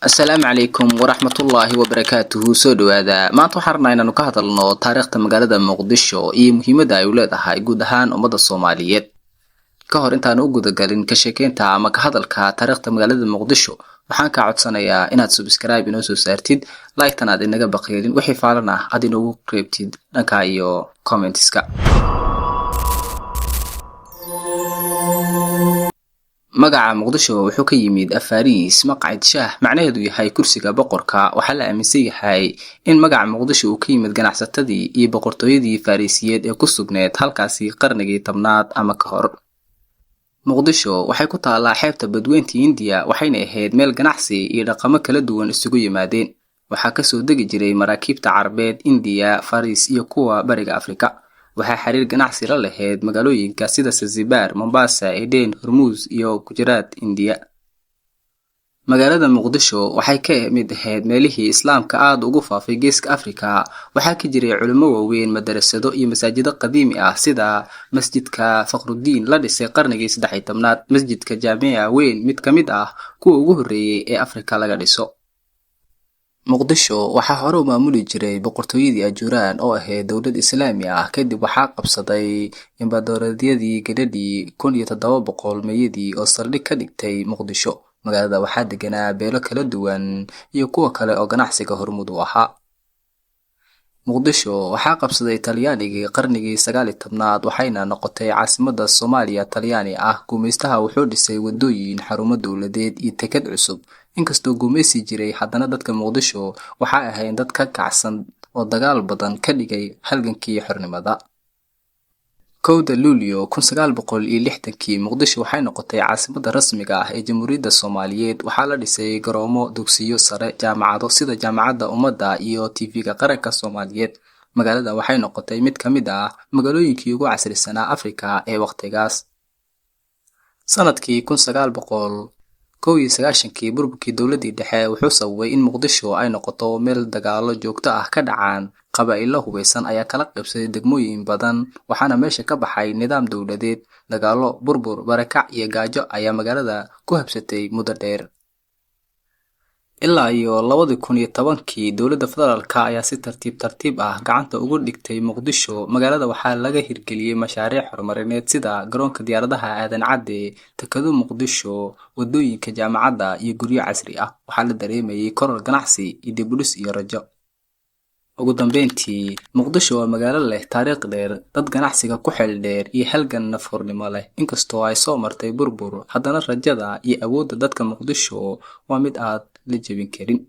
السلام عليكم ورحمة الله وبركاته سودو هذا ما توحرنا إن نكهت لنا تاريخ مقالة مقدشو مهمة دايولادها يقودهان أمد الصوماليات كهر انت نوجد قالين كشكين تا ما كهذا تاريخ مقالة مقدشو waxaan ka codsanayaa inaad subscribe inoo soo saartid like-tan aad inaga baqeelin wixii faalana aad inoogu qeybtid dhanka iyo comments-ka magaca muqdisho wuxuu ka yimid afariis maqcid shaah macnaheedu yahay kursiga boqorka waxa la aaminsan yahay in magaca muqdisho uu ka yimid ganacsatadii iyo boqortooyadii farisiyeed ee ku sugneed halkaasi qarnigii 10aad ama ka hor muqdisho waxay ku taalaa xeebta badweynta India waxayna ahayd meel ganacsi iyo dhaqamo kala duwan isugu yimaadeen waxa ka soo degi jiray maraakiibta Carbeed India Faris iyo kuwa bariga Afrika waxa xiriir ganacsi la lahayd magaalooyinka sida Zanzibar Mombasa Eden Hormuz iyo Gujarat India magaalada muqdisho waxay ka mid ahayd meelihii islaamka aad ugu faafay geeska Afrika waxa ka jiray culimo waaweyn madrasado iyo masaajid qadiimi ah sida masjidka Fakhruddin la dhisay qarnigii 13aad masjidka Jaamica weyn mid kamid ah kuwa ugu horeeyay ee Afrika laga dhiso muqdisho waxa hore u maamuli jiray boqortooyadii Ajuuraan oo ahayd dawlad islaami ah kadib waxa qabsaday imbadooradiyadii gadadii 1700 meeyadii oo saldhig ka dhigtay muqdisho magaalada waxaa deganaa beelo kala duwan iyo kuwa kale oo ganacsiga hormuud u ahaa muqdisho waxaa qabsaday Talyaanigii qarnigii 19aad waxayna noqotay caasimadda Soomaaliya Talyaani ah gumaystaha wuxuu dhisay wadooyin xarumo dawladeed iyo tekad cusub inkastoo gumaysi jiray haddana dadka muqdisho waxa ahayn dad ka kacsan oo dagaal badan ka dhigay halgankii xornimada kowda luulyo 1960 muqdisho waxay noqotay caasimadda rasmiga ah ee jamhuuriyadda Soomaaliyeed waxa la dhisay garoomo dugsiyo sare jaamacado sida jaamacadda ummadda iyo TV-ga qaranka Soomaaliyeed magaalada waxay noqotay mid kamid ah magaalooyinkii ugu casrisanaa Afrika ee waqtigaas sanadkii 1990 burburkii dawladii dhexe wuxuu sababay in muqdisho ay noqoto meel dagaalo joogto ah ka dhacaan qabaa'ilo hubeysan ayaa kala qaybsaday degmooyin badan waxaana meesha ka baxay nidaam dawladeed dagaalo burbur barakac iyo gaajo ayaa magaalada ku habsatay muddo dheer ilaa iyo 2010kii dawladda federaalka ayaa si tartiib ah gacanta ugu dhigtay muqdisho magaalada waxaa laga hirgeliyay mashaariic horumarineed sida garoonka diyaaradaha aadan cadde takado muqdisho wadooyinka jaamacadda iyo guryo casri ah waxaa la dareemayay koror ganacsi iyo dib u dhis iyo rajo ugu dambeyntii muqdisho waa magaalo leh taariikh dheer dad ganacsiga ku xeel dheer iyo halgan nafurnimo leh inkastoo ay soo martay burbur haddana rajada iyo awoodda dadka muqdisho waa mid aad la jebin karin